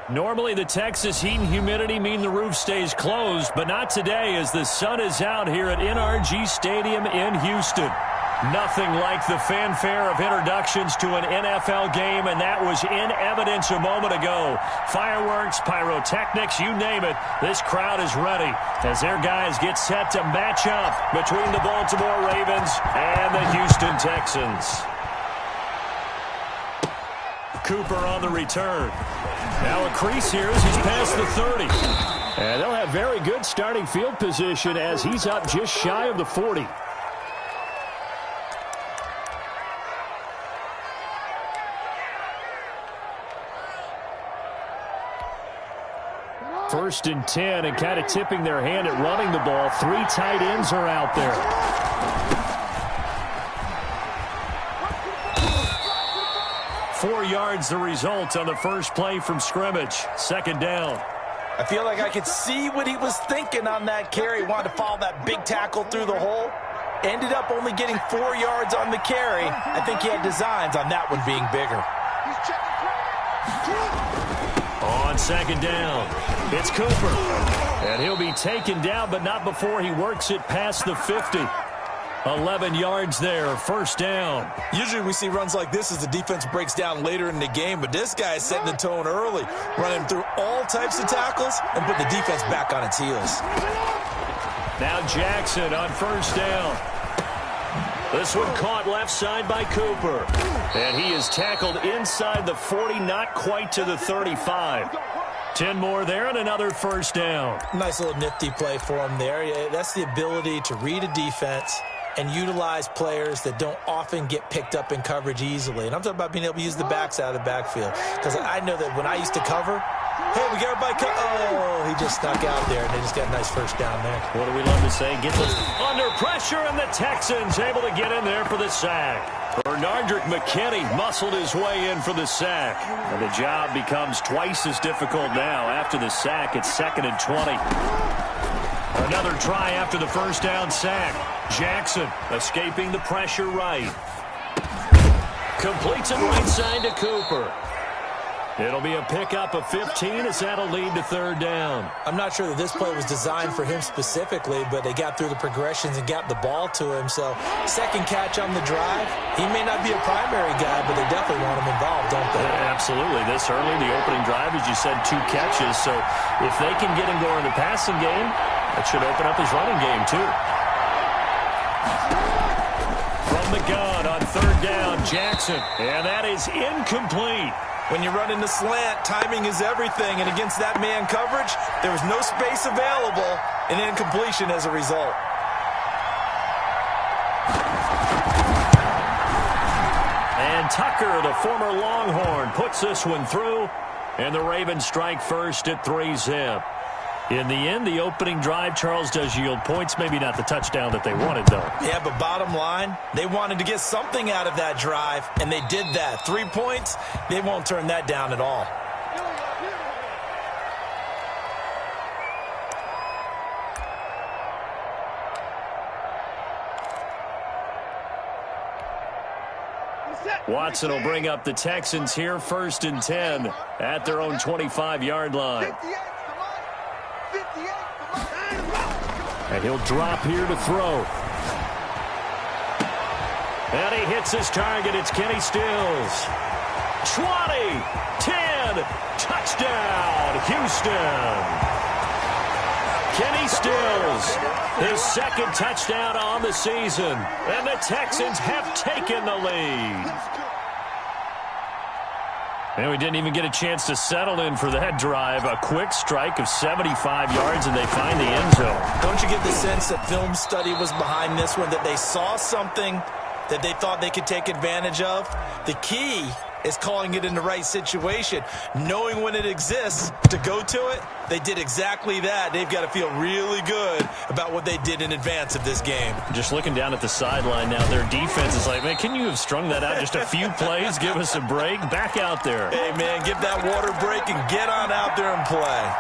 Normally the Texas heat and humidity mean the roof stays closed, but not today as the sun is out here at NRG Stadium in Houston. Nothing like the fanfare of introductions to an NFL game, and that was in evidence a moment ago. Fireworks, pyrotechnics, you name it, this crowd is ready as their guys get set to match up between the Baltimore Ravens and the Houston Texans. Cooper on the return. Now a crease here as he's past the 30. And they'll have very good starting field position as he's up just shy of the 40. First and 10, and kind of tipping their hand at running the ball. 3 tight ends are out there. Four yards the result on the first play from scrimmage. Second down. I feel like I could see what he was thinking on that carry. Wanted to follow that big tackle through the hole. Ended up only getting 4 yards on the carry. I think he had designs on that one being bigger. On second down, it's Cooper. And he'll be taken down, but not before he works it past the 50. 11 yards there, first down. Usually we see runs like this as the defense breaks down later in the game, but this guy is setting the tone early, running through all types of tackles and put the defense back on its heels. Now Jackson on first down. This one caught left side by Cooper. And he is tackled inside the 40, not quite to the 35. 10 more there and another first down. Nice little nifty play for him there. That's the ability to read a defense and utilize players that don't often get picked up in coverage easily. And I'm talking about being able to use the backs out of the backfield. Because I know that when I used to cover, hey, we got everybody oh, he just snuck out there, and they just got a nice first down there. What do we love to say? Gets us under pressure, and the Texans able to get in there for the sack. Bernardrick McKinney muscled his way in for the sack. And the job becomes twice as difficult now. After the sack, it's 2nd and 20. Another try after the first down sack. Jackson escaping the pressure right. Completes it right side to Cooper. It'll be a pickup of 15 as that'll lead to third down. I'm not sure that this play was designed for him specifically, but they got through the progressions and got the ball to him. So second catch on the drive. He may not be a primary guy, but they definitely want him involved, don't they? Yeah, absolutely. This early, the opening drive, as you said, 2 catches. So if they can get him going in the passing game, that should open up his running game too. From the gun on third down, Jackson. And that is incomplete. When you run in the slant, timing is everything. And against that man coverage, there was no space available, and incompletion as a result. And Tucker, the former Longhorn, puts this one through. And the Ravens strike first at 3-zip. In the end, the opening drive, Charles, does yield points. Maybe not the touchdown that they wanted, though. Yeah, but bottom line, they wanted to get something out of that drive, and they did that. 3 points, they won't turn that down at all. Watson will bring up the Texans here, 1st and 10 at their own 25-yard line. And he'll drop here to throw. And he hits his target. It's Kenny Stills. 20, 10, touchdown, Houston. Kenny Stills, his 2nd touchdown on the season. And the Texans have taken the lead. And we didn't even get a chance to settle in for that drive. A quick strike of 75 yards, and they find the end zone. Don't you get the sense that film study was behind this one, that they saw something that they thought they could take advantage of? The key is calling it in the right situation, knowing when it exists to go to it. They did exactly that. They've got to feel really good about what they did in advance of this game. Just looking down at the sideline now, their defense is like, man, can you have strung that out just a few plays? Give us a break. Back out there. Hey, man, give that water break and get on out there and play.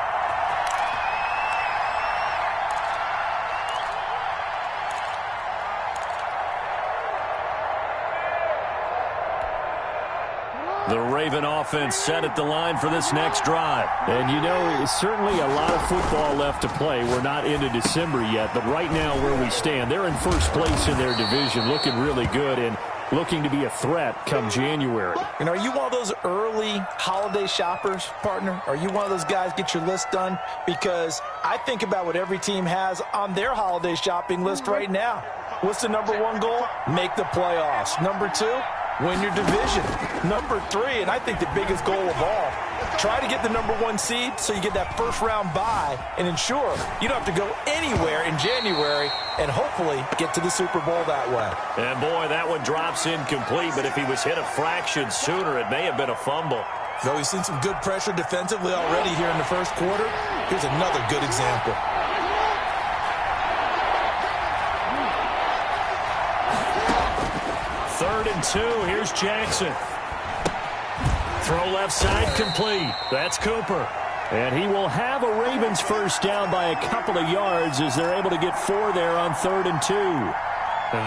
The Raven offense set at the line for this next drive. And you know, certainly a lot of football left to play. We're not into December yet, but right now where we stand, they're in first place in their division, looking really good and looking to be a threat come January. And are you one of those early holiday shoppers, partner? Are you one of those guys get your list done? Because I think about what every team has on their holiday shopping list right now. What's the number one goal? Make the playoffs. Number two, win your division. Number three, and I think the biggest goal of all, try to get the number one seed so you get that first round bye and ensure you don't have to go anywhere in January and hopefully get to the Super Bowl that way. And boy, that one drops incomplete, but if he was hit a fraction sooner, it may have been a fumble. Though we've seen some good pressure defensively already here in the first quarter, here's another good example. Third and 2. Here's Jackson. Throw left side complete. That's Cooper. And he will have a Ravens first down by a couple of yards as they're able to get 4 there on 3rd and 2.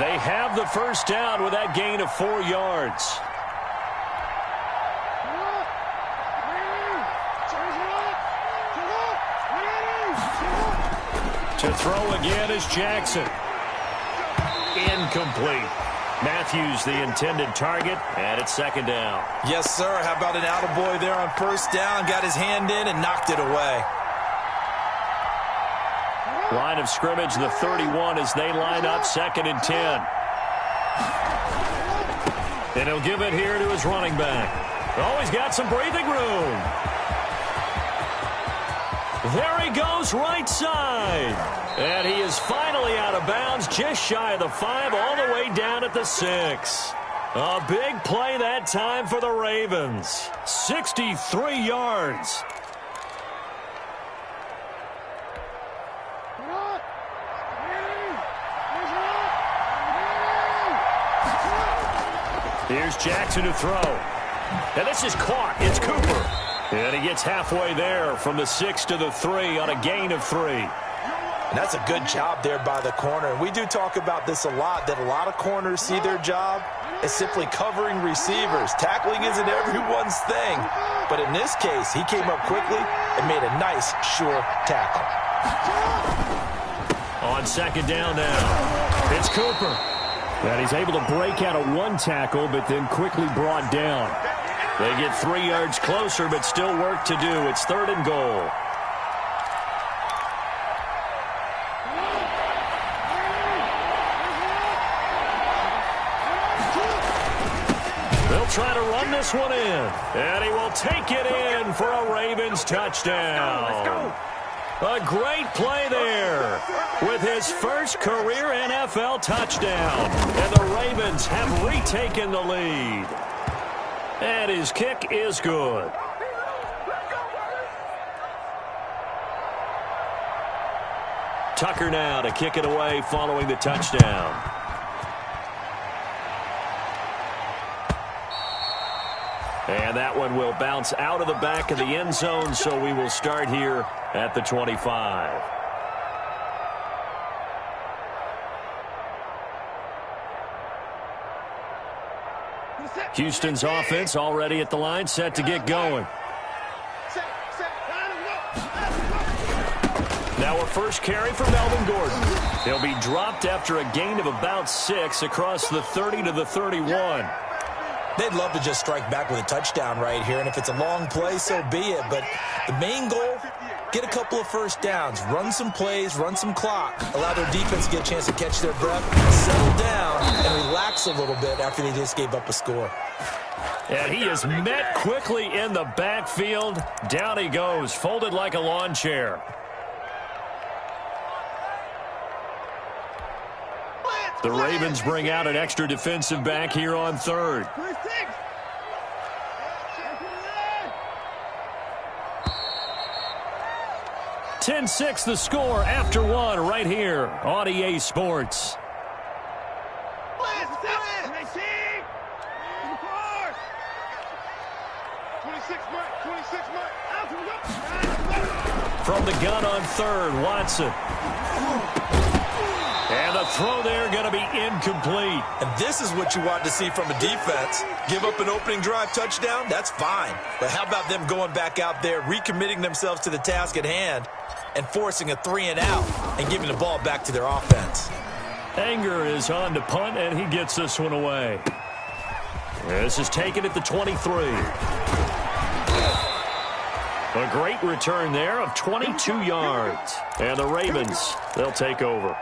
They have the first down with that gain of 4 yards. To throw again is Jackson. Incomplete. Matthews the intended target, and it's 2nd down. Yes, sir. How about an attaboy there on first down? Got his hand in and knocked it away. Line of scrimmage, the 31 as they line up 2nd and 10. And he'll give it here to his running back. Oh, he's got some breathing room. There he goes right side. And he is finally out of bounds, just shy of the 5, all the way down at the 6. A big play that time for the Ravens. 63 yards. Here's Jackson to throw. And this is caught. It's Cooper. And he gets halfway there from the 6 to the 3 on a gain of 3. And that's a good job there by the corner. We do talk about this a lot, that a lot of corners see their job as simply covering receivers. Tackling isn't everyone's thing. But in this case, he came up quickly and made a nice, sure tackle. On 2nd down now, it's Cooper. And he's able to break out of 1 tackle, but then quickly brought down. They get 3 yards closer, but still work to do. It's 3rd and goal. They'll try to run this one in. And he will take it in for a Ravens touchdown. Let's go. A great play there with his first career NFL touchdown. And the Ravens have retaken the lead. And his kick is good. Tucker now to kick it away following the touchdown. And that one will bounce out of the back of the end zone, so we will start here at the 25. Houston's offense already at the line, set to get going. Now a first carry for Melvin Gordon. He'll be dropped after a gain of about 6 across the 30 to the 31. They'd love to just strike back with a touchdown right here, and if it's a long play, so be it. But the main goal, get a couple of first downs, run some plays, run some clock, allow their defense to get a chance to catch their breath, settle down, and relax a little bit after they just gave up a score. And he is met quickly in the backfield. Down he goes, folded like a lawn chair. The Ravens bring out an extra defensive back here on 3rd. 10-6 the score after 1 right here on EA Sports. From the gun on 3rd, Watson. And the throw there going to be incomplete. And this is what you want to see from a defense. Give up an opening drive touchdown, that's fine. But how about them going back out there, recommitting themselves to the task at hand, and forcing a 3-and-out and giving the ball back to their offense. Anger is on to punt, and he gets this one away. This is taken at the 23. A great return there of 22 yards. And the Ravens, they'll take over.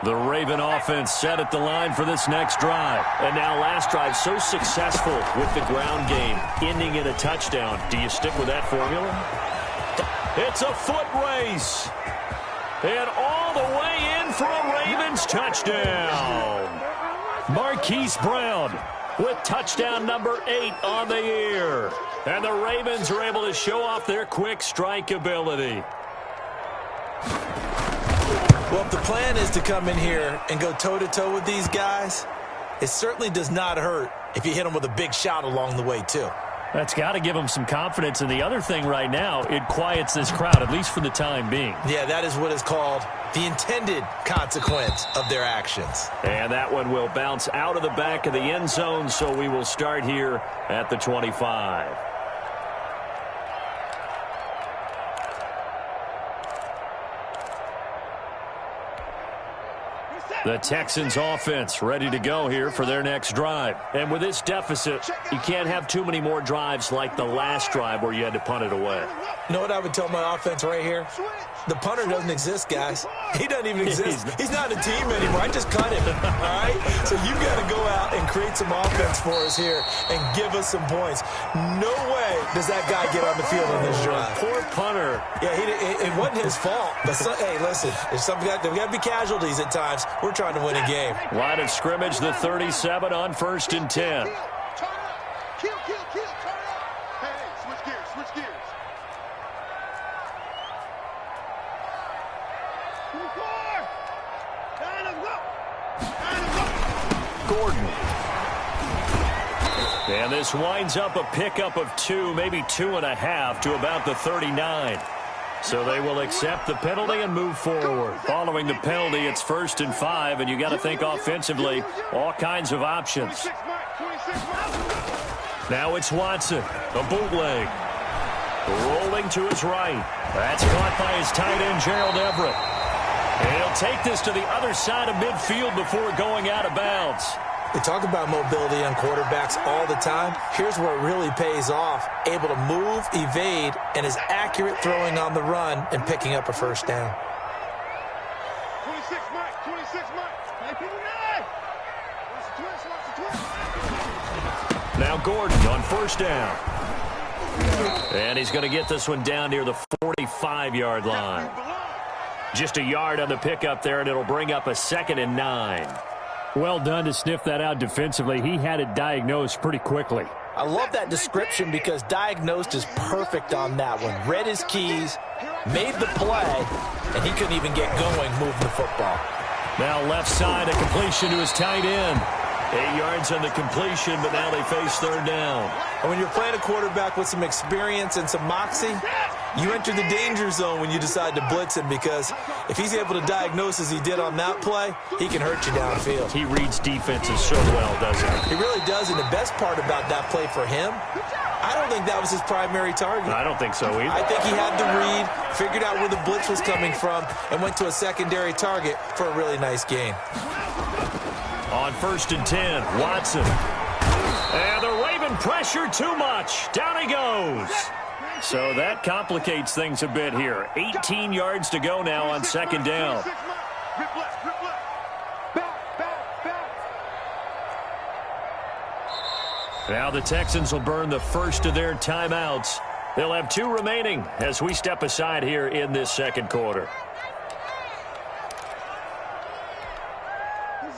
The Raven offense set at the line for this next drive. And now last drive so successful with the ground game, ending in a touchdown. Do you stick with that formula? It's a foot race. And all the way in for a Ravens touchdown. Marquise Brown with touchdown number 8 on the year. And the Ravens are able to show off their quick strike ability. Well, if the plan is to come in here and go toe-to-toe with these guys, it certainly does not hurt if you hit them with a big shot along the way, too. That's got to give them some confidence. And the other thing right now, it quiets this crowd, at least for the time being. Yeah, that is what is called the intended consequence of their actions. And that one will bounce out of the back of the end zone, so we will start here at the 25. The Texans offense ready to go here for their next drive. And with this deficit, you can't have too many more drives like the last drive where you had to punt it away. You know what I would tell my offense right here? The punter doesn't exist, guys. He doesn't even exist. He's not a team anymore. I just cut him, all right? So you got to go out and create some offense for us here and give us some points. No way does that guy get on the field in this drive. Poor punter. Yeah, it wasn't his fault. But, hey, listen, there's got to be casualties at times. We're trying to win a game. Line of scrimmage, the 37 on 1st and 10. Kill, turn up. Hey, switch gears. Gordon. And this winds up a pickup of 2, maybe 2.5 to about the 39. So they will accept the penalty and move forward. Following the penalty, it's 1st and 5, and you got to think offensively, all kinds of options. Now it's Watson, a bootleg. Rolling to his right. That's caught by his tight end, Gerald Everett. And he'll take this to the other side of midfield before going out of bounds. We talk about mobility on quarterbacks all the time. Here's where it really pays off. Able to move, evade, and is accurate throwing on the run and picking up a first down. 26 Mike. Now Gordon on 1st down. And he's going to get this one down near the 45-yard line. Just a yard on the pickup there, and it'll bring up a 2nd and 9. Well done to sniff that out defensively. He had it diagnosed pretty quickly. I love that description because diagnosed is perfect on that one. Read his keys, made the play, and he couldn't even get going moving the football. Now left side, a completion to his tight end. 8 yards on the completion, but now they face 3rd down. And when you're playing a quarterback with some experience and some moxie, you enter the danger zone when you decide to blitz him, because if he's able to diagnose as he did on that play, he can hurt you downfield. He reads defenses so well, doesn't he? He really does, and the best part about that play for him, I don't think that was his primary target. I don't think so either. I think he had the read, figured out where the blitz was coming from, and went to a secondary target for a really nice gain. On 1st and 10, Watson. And the Raven pressure too much. Down he goes. So that complicates things a bit here. 18 yards to go now on 2nd down. Now the Texans will burn the first of their timeouts. They'll have 2 remaining as we step aside here in this 2nd quarter.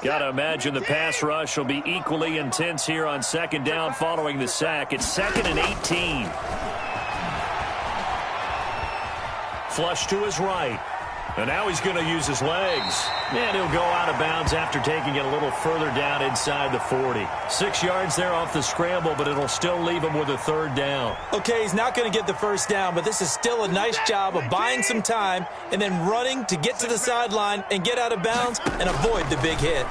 Got to imagine the pass rush will be equally intense here on 2nd down following the sack. It's 2nd and 18. Flush to his right. And now he's going to use his legs. And he'll go out of bounds after taking it a little further down inside the 40. 6 yards there off the scramble, but it'll still leave him with a third down. Okay, he's not going to get the first down, but this is still a nice job of buying some time and then running to get to the sideline and get out of bounds and avoid the big hit.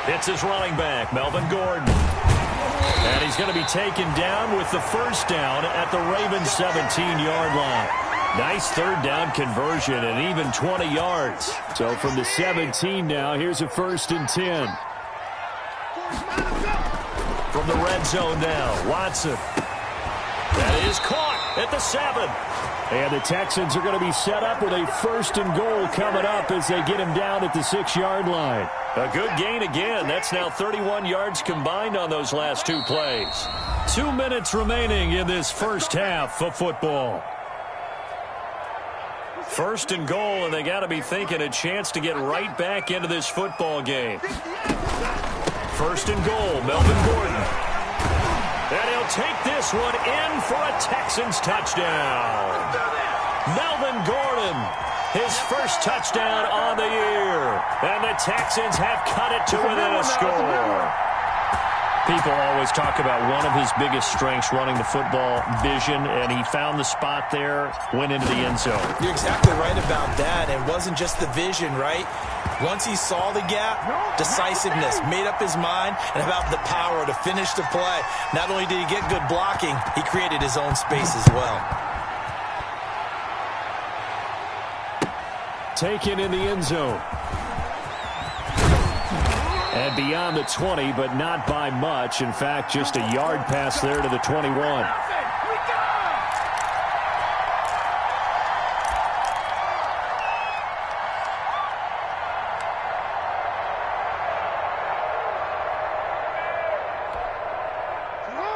It's his running back, Melvin Gordon. And he's going to be taken down with the first down at the Ravens' 17-yard line. Nice third down conversion and even 20 yards. So from the 17 now, here's a 1st and 10. From the red zone now, Watson. That is caught at the 7. And the Texans are going to be set up with a 1st and goal coming up as they get him down at the 6-yard line. A good gain again. That's now 31 yards combined on those last 2 plays. 2 minutes remaining in this first half of football. 1st and goal, and they got to be thinking a chance to get right back into this football game. 1st and goal, Melvin Gordon. And he'll take this one in for a Texans touchdown. Melvin Gordon, his first touchdown on the year. And the Texans have cut it to within a score. People always talk about one of his biggest strengths running the football, vision, and he found the spot there, went into the end zone. You're exactly right about that. It wasn't just the vision, right? Once he saw the gap, decisiveness, made up his mind, and about the power to finish the play. Not only did he get good blocking, he created his own space as well. Taken in the end zone. And beyond the 20, but not by much. In fact, just a yard pass there to the 21.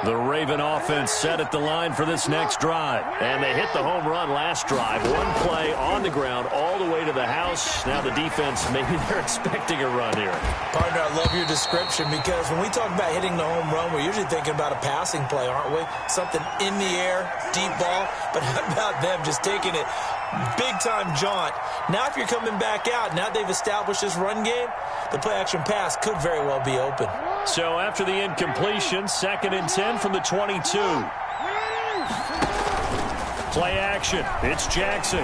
The Raven offense set at the line for this next drive. And they hit the home run last drive. One play on the ground all the way to the house. Now the defense, maybe they're expecting a run here. Partner, I love your description because when we talk about hitting the home run, we're usually thinking about a passing play, aren't we? Something in the air, deep ball. But how about them just taking it big-time jaunt? Now if you're coming back out, now they've established this run game, the play-action pass could very well be open. So after the incompletion, 2nd and 10 from the 22. Play action. It's Jackson.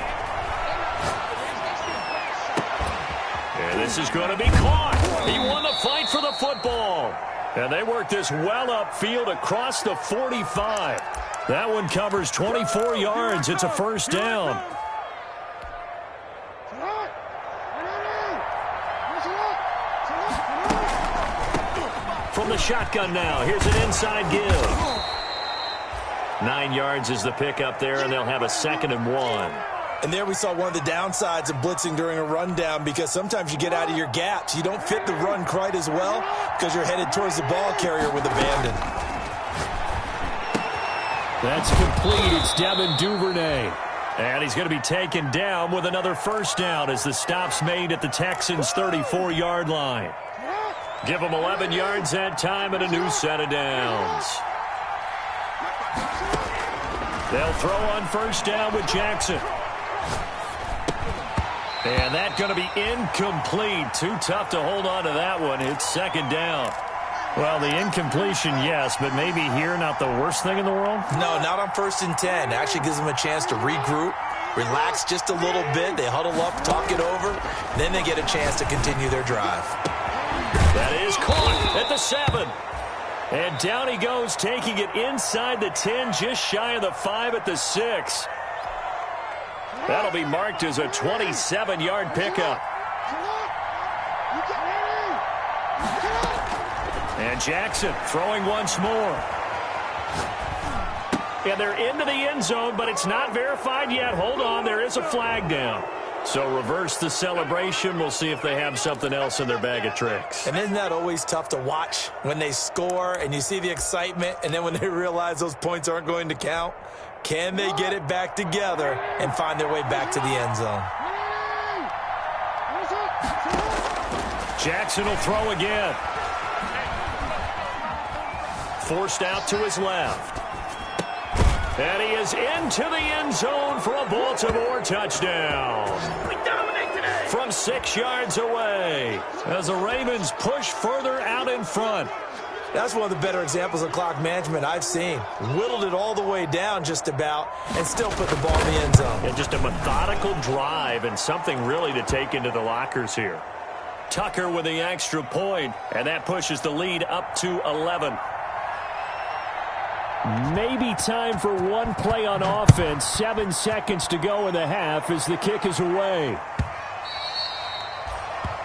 And this is going to be caught. He won the fight for the football. And they work this well upfield across the 45. That one covers 24 yards. It's a 1st down. From the shotgun now, here's an inside give. 9 yards is the pickup there, and they'll have a 2nd and 1. And there we saw one of the downsides of blitzing during a rundown because sometimes you get out of your gaps. You don't fit the run quite as well because you're headed towards the ball carrier with abandon. That's complete. It's Devin Duvernay. And he's going to be taken down with another 1st down as the stop's made at the Texans' 34-yard line. Give them 11 yards that time and a new set of downs. They'll throw on 1st down with Jackson. And that's going to be incomplete. Too tough to hold on to that one. It's 2nd down. Well, the incompletion, yes, but maybe here not the worst thing in the world? No, not on 1st and 10. It actually gives them a chance to regroup, relax just a little bit. They huddle up, talk it over. Then they get a chance to continue their drive. That is caught at the 7. And down he goes, taking it inside the 10, just shy of the 5 at the 6. That'll be marked as a 27-yard pickup. And Jackson throwing once more. And they're into the end zone, but it's not verified yet. Hold on, there is a flag down. So reverse the celebration. We'll see if they have something else in their bag of tricks. And isn't that always tough to watch when they score and you see the excitement and then when they realize those points aren't going to count? Can they get it back together and find their way back to the end zone? Jackson will throw again. Forced out to his left. And he is into the end zone for a Baltimore touchdown. We dominate today. From 6 yards away as the Ravens push further out in front. That's one of the better examples of clock management I've seen. Whittled it all the way down just about and still put the ball in the end zone. And just a methodical drive and something really to take into the lockers here. Tucker with the extra point, and that pushes the lead up to 11. Maybe time for one play on offense. 7 seconds to go in the half as the kick is away.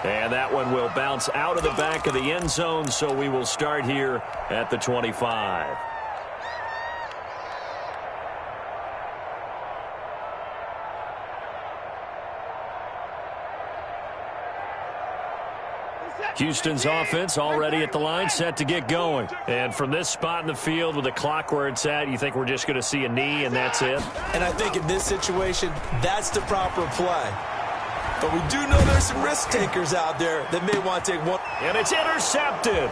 And that one will bounce out of the back of the end zone, so we will start here at the 25. Houston's offense already at the line, set to get going. And from this spot in the field with the clock where it's at, you think we're just going to see a knee and that's it? And I think in this situation, that's the proper play. But we do know there's some risk takers out there that may want to take one. And it's intercepted.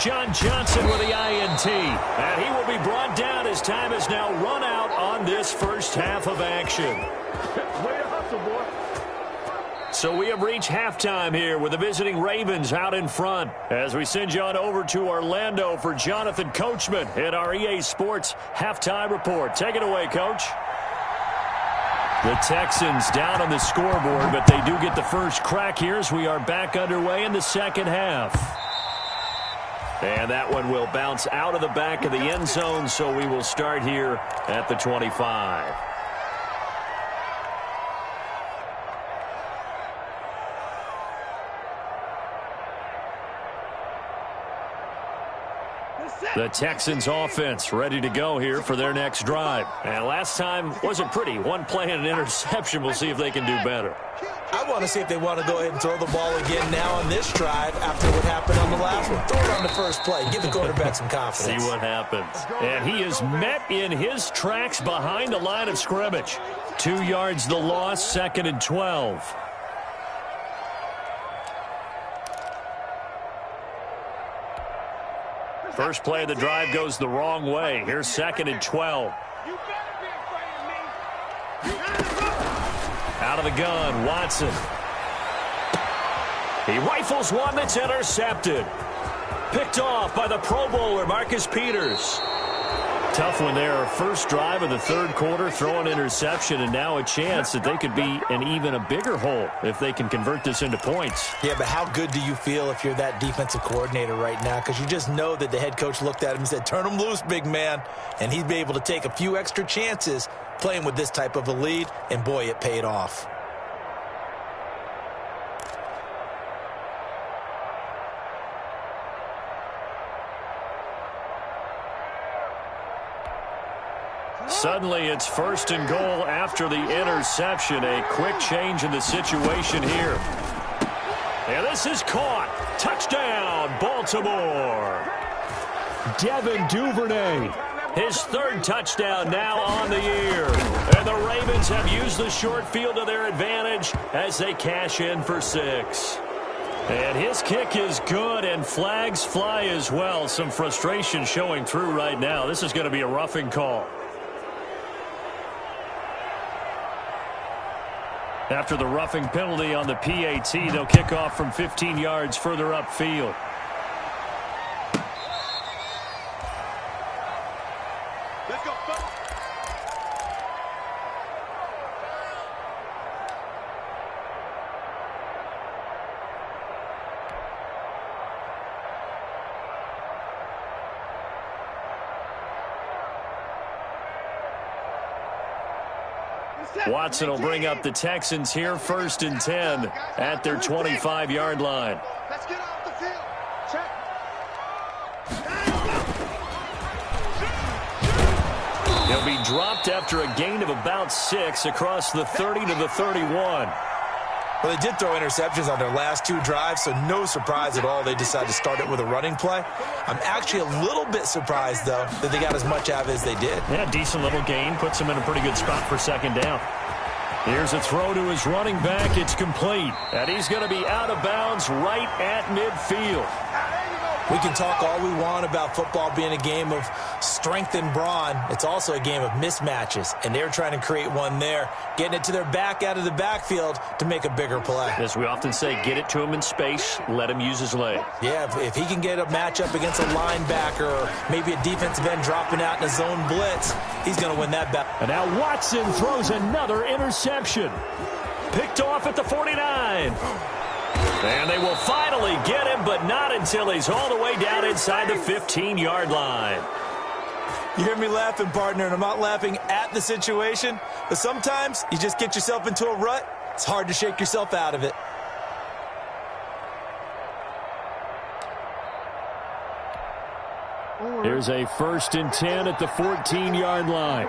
John Johnson with the INT. And he will be brought down as time is now run out on this first half of action. Way to hustle, boy. So we have reached halftime here with the visiting Ravens out in front. As we send you on over to Orlando for Jonathan Coachman at our EA Sports Halftime Report. Take it away, Coach. The Texans down on the scoreboard, but they do get the first crack here as we are back underway in the second half. And that one will bounce out of the back of the end zone, so we will start here at the 25. The Texans offense ready to go here for their next drive. And last time wasn't pretty. One play and an interception. We'll see if they can do better. I want to see if they want to go ahead and throw the ball again now on this drive after what happened on the last one. Throw it on the first play. Give the quarterback some confidence. See what happens. And he is met in his tracks behind the line of scrimmage. 2 yards the loss, 2nd and 12. First play of the drive goes the wrong way. Here's 2nd and 12. Out of the gun, Watson. He rifles one that's intercepted. Picked off by the Pro Bowler, Marcus Peters. Tough one there. First drive of the third quarter, throw an interception, and now a chance that they could be in even a bigger hole if they can convert this into points. Yeah, but how good do you feel if you're that defensive coordinator right now? Because you just know that the head coach looked at him and said, turn him loose, big man. And he'd be able to take a few extra chances playing with this type of a lead, and boy, it paid off. Suddenly, it's 1st and goal after the interception. A quick change in the situation here. And this is caught. Touchdown, Baltimore. Devin Duvernay. His 3rd touchdown now on the year. And the Ravens have used the short field to their advantage as they cash in for 6. And his kick is good, and flags fly as well. Some frustration showing through right now. This is going to be a roughing call. After the roughing penalty on the PAT, they'll kick off from 15 yards further upfield. Let's go, folks. Watson will bring up the Texans here, 1st and 10 at their 25-yard line. Let's get off the field. Check. He'll be dropped after a gain of about 6 across the 30 to the 31. Well, they did throw interceptions on their last 2 drives, so no surprise at all they decided to start it with a running play. I'm actually a little bit surprised, though, that they got as much out of it as they did. Yeah, decent little gain. Puts him in a pretty good spot for 2nd down. Here's a throw to his running back. It's complete. And he's going to be out of bounds right at midfield. We can talk all we want about football being a game of strength and brawn. It's also a game of mismatches, and they're trying to create one there, getting it to their back out of the backfield to make a bigger play. As we often say, get it to him in space, let him use his leg. Yeah, if he can get a matchup against a linebacker or maybe a defensive end dropping out in a zone blitz, he's going to win that battle. And now Watson throws another interception. Picked off at the 49. And they will finally get him, but not until he's all the way down inside the 15-yard line. You hear me laughing, partner, and I'm not laughing at the situation, but sometimes you just get yourself into a rut. It's hard to shake yourself out of it. Here's a 1st and 10 at the 14-yard line.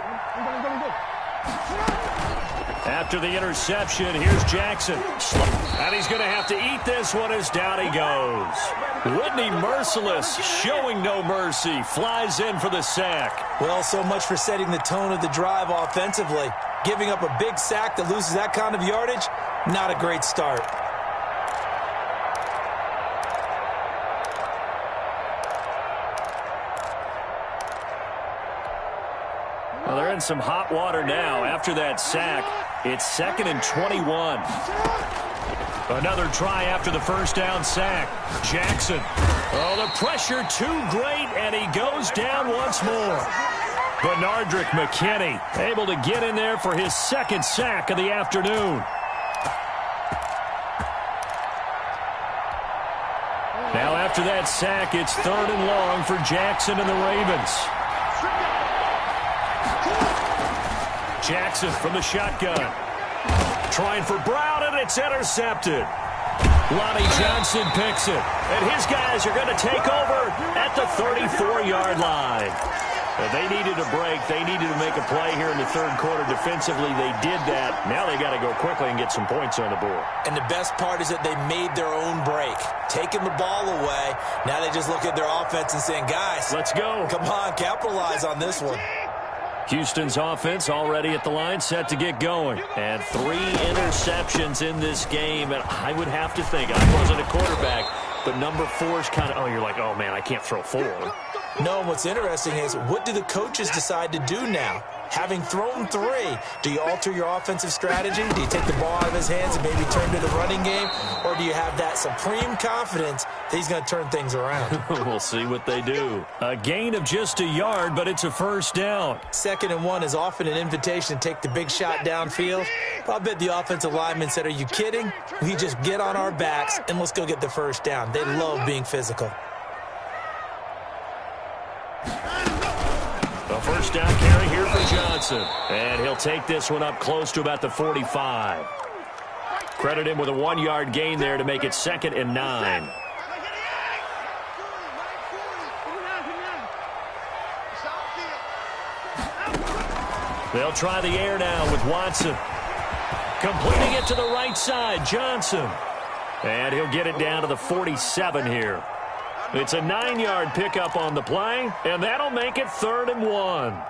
After the interception, here's Jackson. And he's going to have to eat this one as down he goes. Whitney Merciless, showing no mercy, flies in for the sack. Well, so much for setting the tone of the drive offensively. Giving up a big sack that loses that kind of yardage, not a great start. Well, they're in some hot water now. After that sack, it's 2nd and 21. Another try after the first down sack. Jackson. Oh, the pressure too great, and he goes down once more. Benardrick McKinney able to get in there for his 2nd sack of the afternoon. Now after that sack, it's 3rd and long for Jackson and the Ravens. Jackson from the shotgun. Trying for Brown, and it's intercepted. Lonnie Johnson picks it. And his guys are going to take over at the 34-yard line. They needed a break. They needed to make a play here in the 3rd quarter. Defensively, they did that. Now they got to go quickly and get some points on the board. And the best part is that they made their own break. Taking the ball away. Now they just look at their offense and saying, guys, let's go. Come on, capitalize on this one. Houston's offense already at the line, set to get going. And 3 interceptions in this game. And I would have to think, I wasn't a quarterback, but number 4 is kind of, you're like, oh, man, I can't throw 4. No, what's interesting is, what do the coaches decide to do now? Having thrown 3, do you alter your offensive strategy? Do you take the ball out of his hands and maybe turn to the running game? Or do you have that supreme confidence that he's going to turn things around? We'll see what they do. A gain of just a yard, but it's a 1st down. 2nd and 1 is often an invitation to take the big shot downfield. I'll bet the offensive lineman said, are you kidding? We just get on our backs and let's go get the 1st down. They love being physical. A 1st down carry here for Johnson. And he'll take this one up close to about the 45. Credit him with a 1-yard gain there to make it 2nd and 9. They'll try the air now with Watson. Completing it to the right side, Johnson. And he'll get it down to the 47 here. It's a 9-yard pickup on the play, and that'll make it 3rd and 1.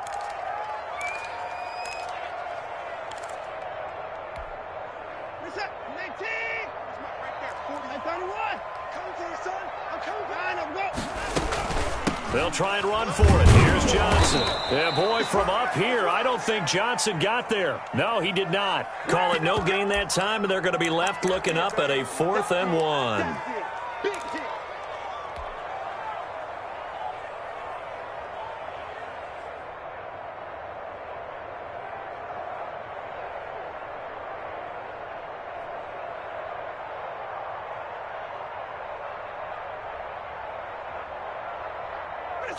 They'll try and run for it. Here's Johnson. Yeah, boy, from up here, I don't think Johnson got there. No, he did not. Call it no gain that time, and they're going to be left looking up at a 4th and 1.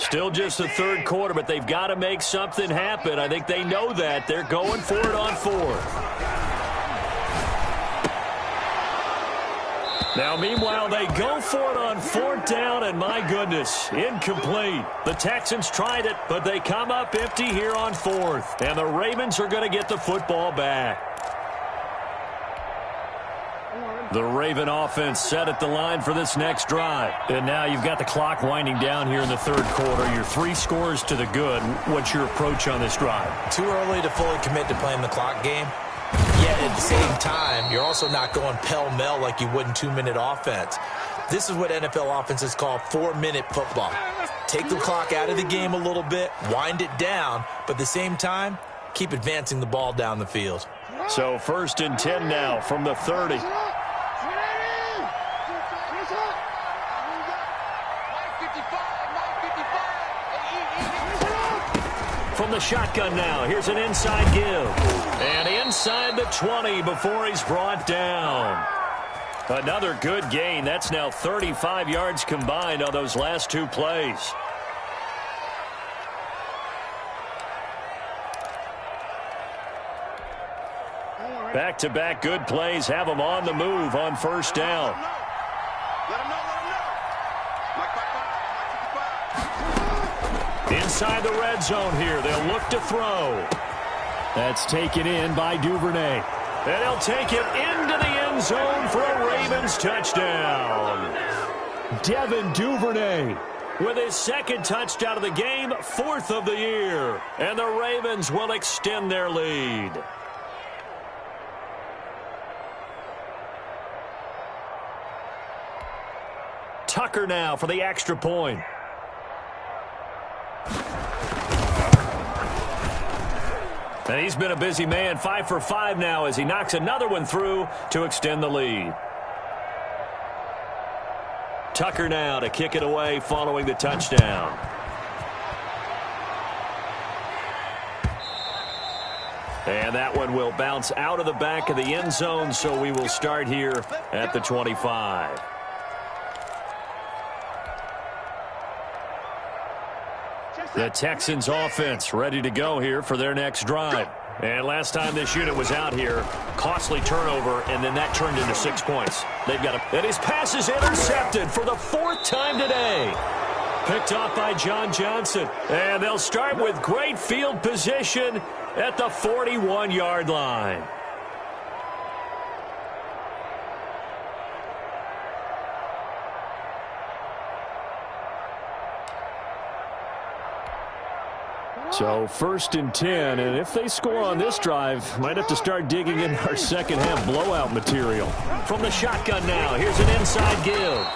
Still just the 3rd quarter, but they've got to make something happen. I think they know that. They're going for it on 4th. Now, meanwhile, they go for it on 4th down, and my goodness, incomplete. The Texans tried it, but they come up empty here on 4th. And the Ravens are going to get the football back. The Raven offense set at the line for this next drive. And now you've got the clock winding down here in the 3rd quarter. You're 3 scores to the good. What's your approach on this drive? Too early to fully commit to playing the clock game. Yet at the same time, you're also not going pell-mell like you would in 2-minute offense. This is what NFL offenses call 4-minute football. Take the clock out of the game a little bit, wind it down, but at the same time, keep advancing the ball down the field. So 1st and 10 now from the 30. From the shotgun now, here's an inside give. And inside the 20 before he's brought down. Another good gain. That's now 35 yards combined on those last 2 plays. Back-to-back good plays have them on the move on 1st down. Inside the red zone here. They'll look to throw. That's taken in by Duvernay. And he'll take it into the end zone for a Ravens touchdown. Devin Duvernay with his 2nd touchdown of the game, 4th of the year. And the Ravens will extend their lead. Tucker now for the extra point. And he's been a busy man, 5 for 5 now as he knocks another one through to extend the lead. Tucker now to kick it away following the touchdown. And that one will bounce out of the back of the end zone, so we will start here at the 25. The Texans offense ready to go here for their next drive. And last time this unit was out here, costly turnover, and then that turned into 6 points. They've got and his pass is intercepted for the 4th time today. Picked off by John Johnson. And they'll start with great field position at the 41-yard line. So 1st and 10, and if they score on this drive, might have to start digging in our second half blowout material. From the shotgun now, here's an inside give.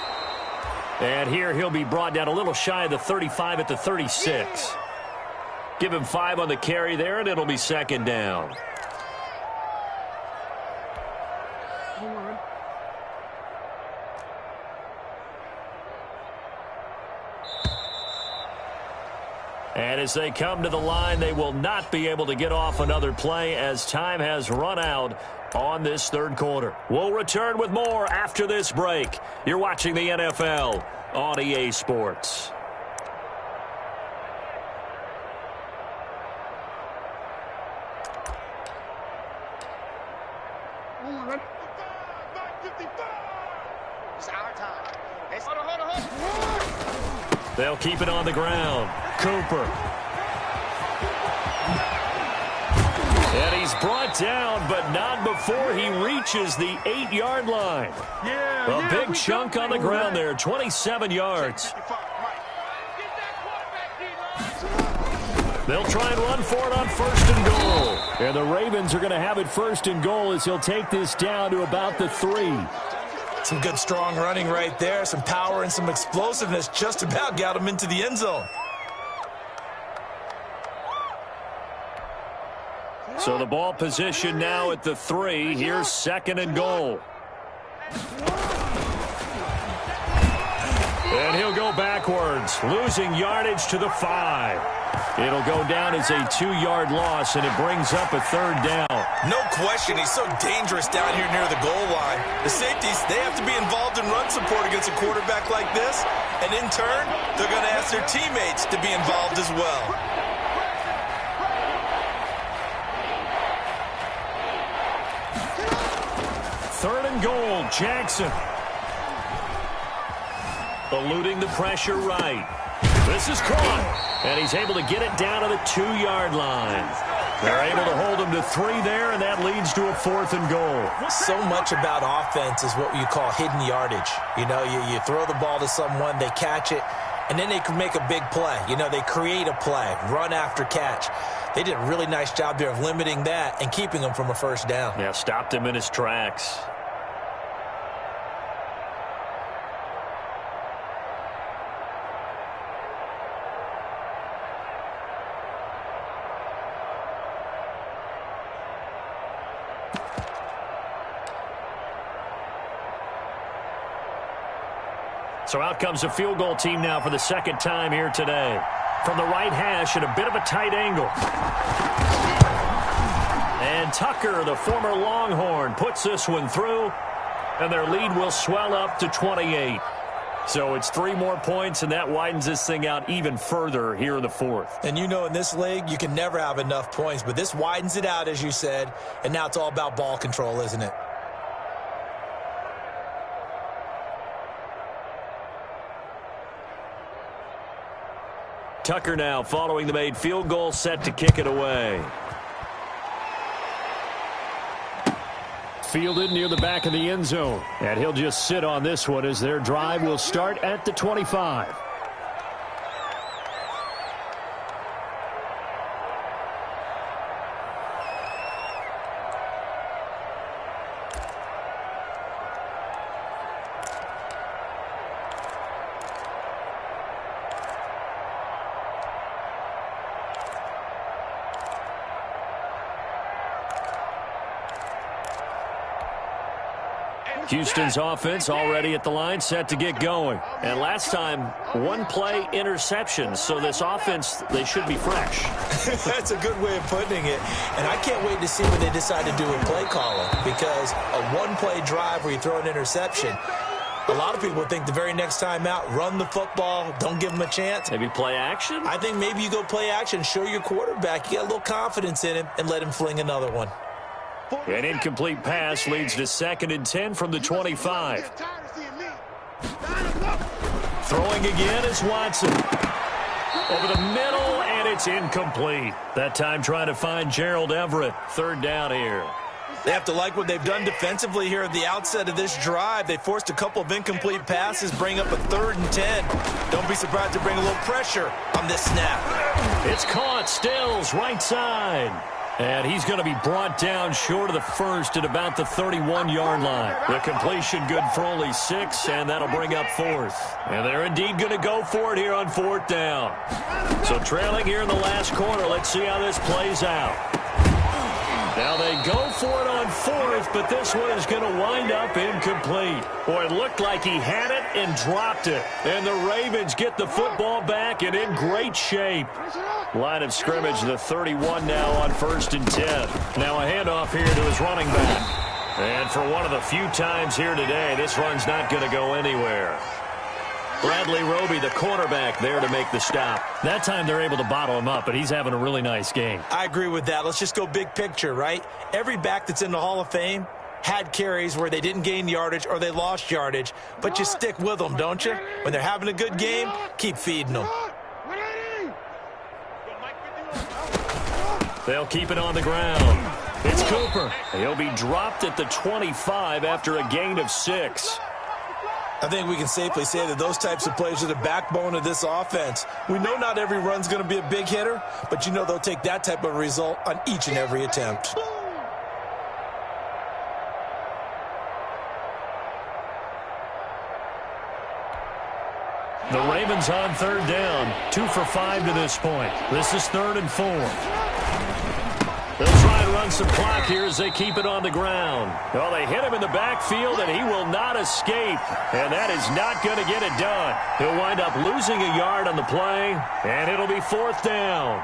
And here he'll be brought down a little shy of the 35 at the 36. Give him 5 on the carry there, and it'll be 2nd down. And as they come to the line, they will not be able to get off another play as time has run out on this 3rd quarter. We'll return with more after this break. You're watching the NFL on EA Sports. It's our time. They'll keep it on the ground. Cooper. And he's brought down, but not before he reaches the 8-yard line. A big chunk on the ground there, 27 yards. They'll try and run for it on 1st and goal. And the Ravens are going to have it 1st and goal as he'll take this down to about the 3. Some good, strong running right there. Some power and some explosiveness just about got him into the end zone. So the ball position now at the 3. Here's 2nd and goal. And he'll go backwards, losing yardage to the 5. It'll go down as a 2-yard loss, and it brings up a 3rd down. No question, he's so dangerous down here near the goal line. The safeties, they have to be involved in run support against a quarterback like this. And in turn, they're going to ask their teammates to be involved as well. Third and goal, Jackson. Eluding the pressure right. This is caught, and he's able to get it down to the 2-yard line. They're able to hold him to 3 there, and that leads to a 4th and goal. So much about offense is what you call hidden yardage. You know, you throw the ball to someone, they catch it, and then they can make a big play. You know, they create a play, run after catch. They did a really nice job there of limiting that and keeping him from a 1st down. Yeah, stopped him in his tracks. So out comes a field goal team now for the second time here today. From the right hash at a bit of a tight angle. And Tucker, the former Longhorn, puts this one through. And their lead will swell up to 28. So it's 3 more points, and that widens this thing out even further here in the fourth. And you know in this league, you can never have enough points. But this widens it out, as you said. And now it's all about ball control, isn't it? Tucker now following the made field goal, set to kick it away. Fielded near the back of the end zone. And he'll just sit on this one as their drive will start at the 25. Houston's offense already at the line, set to get going. And last time, 1-play interception. So this offense, they should be fresh. That's a good way of putting it. And I can't wait to see when they decide to do a play calling, because a 1-play drive where you throw an interception, a lot of people think the very next time out, run the football, don't give them a chance. Maybe play action? I think maybe you go play action, show your quarterback you got a little confidence in him, and let him fling another one. An incomplete pass leads to 2nd and 10 from the 25. Throwing again is Watson. Over the middle, and it's incomplete. That time trying to find Gerald Everett. 3rd down here. They have to like what they've done defensively here at the outset of this drive. They forced a couple of incomplete passes, bring up a 3rd and 10. Don't be surprised to bring a little pressure on this snap. It's caught. Stills, right side. And he's going to be brought down short of the first at about the 31-yard line. The completion good for only 6, and that'll bring up 4th. And they're indeed going to go for it here on 4th down. So trailing here in the last quarter, let's see how this plays out. Now they go for it on 4th, but this one is going to wind up incomplete. Boy, it looked like he had it and dropped it. And the Ravens get the football back and in great shape. Line of scrimmage, the 31 now on 1st and 10. Now a handoff here to his running back. And for one of the few times here today, this run's not going to go anywhere. Bradley Roby, the cornerback, there to make the stop. That time they're able to bottle him up, but he's having a really nice game. I agree with that. Let's just go big picture, right? Every back that's in the Hall of Fame had carries where they didn't gain yardage or they lost yardage, but you stick with them, don't you? When they're having a good game, keep feeding them. They'll keep it on the ground. It's Cooper. He'll be dropped at the 25 after a gain of 6. I think we can safely say that those types of plays are the backbone of this offense. We know not every run's going to be a big hitter, but you know they'll take that type of result on each and every attempt. The Ravens on 3rd down. 2 for 5 to this point. This is 3rd and 4. They'll try and run some clock here as they keep it on the ground. Well, they hit him in the backfield, and he will not escape. And that is not going to get it done. He'll wind up losing a yard on the play, and it'll be 4th down.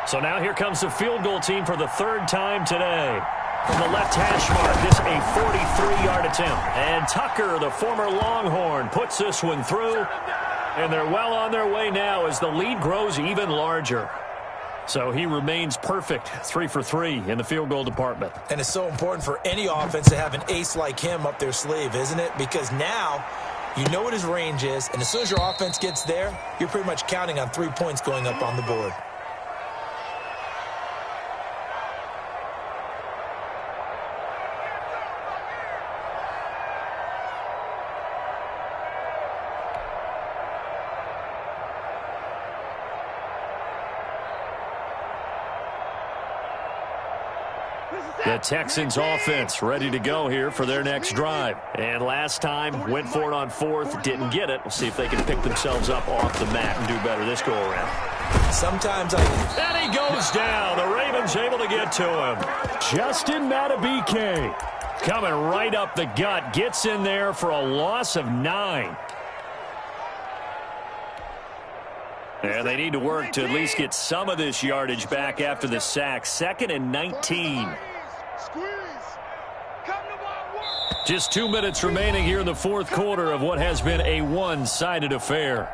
So now here comes the field goal team for the 3rd time today. From the left hash mark, this a 43-yard attempt. And Tucker, the former Longhorn, puts this one through. And they're well on their way now as the lead grows even larger. So he remains perfect, 3 for 3 in the field goal department. And it's so important for any offense to have an ace like him up their sleeve, isn't it? Because now you know what his range is, and as soon as your offense gets there, you're pretty much counting on 3 points going up on the board. The Texans offense ready to go here for their next drive. And last time, went for it on 4th, didn't get it. We'll see if they can pick themselves up off the mat and do better this go-around. And he goes down. The Ravens able to get to him. Justin Matabike. Coming right up the gut. Gets in there for a loss of 9. And they need to work to at least get some of this yardage back after the sack. 2nd and 19. Just 2 minutes remaining here in the fourth quarter of what has been a one-sided affair.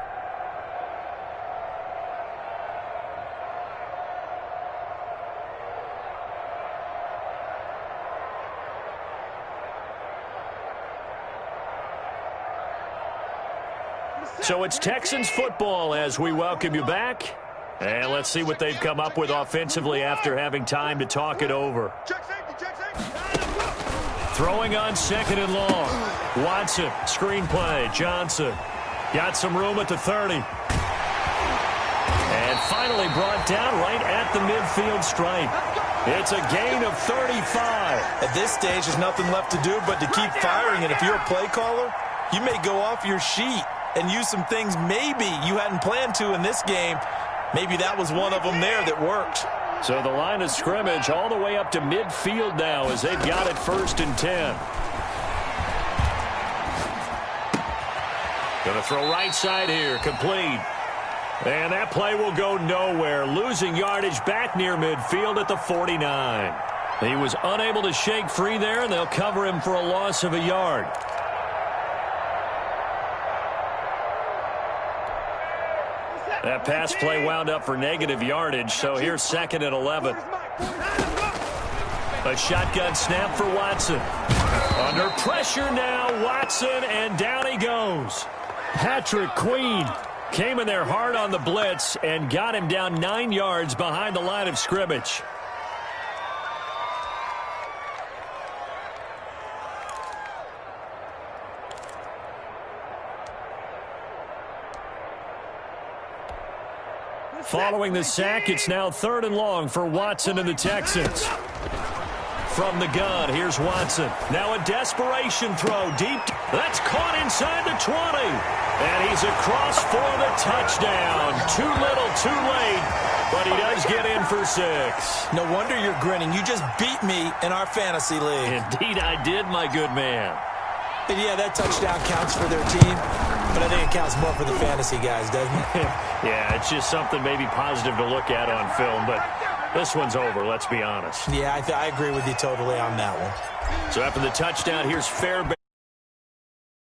So it's Texans football as we welcome you back. And let's see what they've come up with offensively after having time to talk it over. Throwing on 2nd and long. Watson, screen play. Johnson got some room at the 30. And finally brought down right at the midfield stripe. It's a gain of 35. At this stage, there's nothing left to do but to keep firing. And if you're a play caller, you may go off your sheet and use some things maybe you hadn't planned to in this game. Maybe that was one of them there that worked. So the line of scrimmage all the way up to midfield now as they've got it 1st and 10. Going to throw right side here, complete. And that play will go nowhere. Losing yardage back near midfield at the 49. He was unable to shake free there, and they'll cover him for a loss of a yard. That pass play wound up for negative yardage, so here's 2nd and 11. A shotgun snap for Watson. Under pressure now, Watson, and down he goes. Patrick Queen came in there hard on the blitz and got him down 9 yards behind the line of scrimmage. Following the sack, it's now 3rd and long for Watson and the Texans. From the gun, here's Watson. Now a desperation throw deep. That's caught inside the 20. And he's across for the touchdown. Too little, too late. But he does get in for 6. No wonder you're grinning. You just beat me in our fantasy league. Indeed I did, my good man. And yeah, that touchdown counts for their team. But I think it counts more for the fantasy guys, doesn't it? Yeah, it's just something maybe positive to look at on film, but this one's over, let's be honest. Yeah, I agree with you totally on that one. So after the touchdown, here's Fairbanks.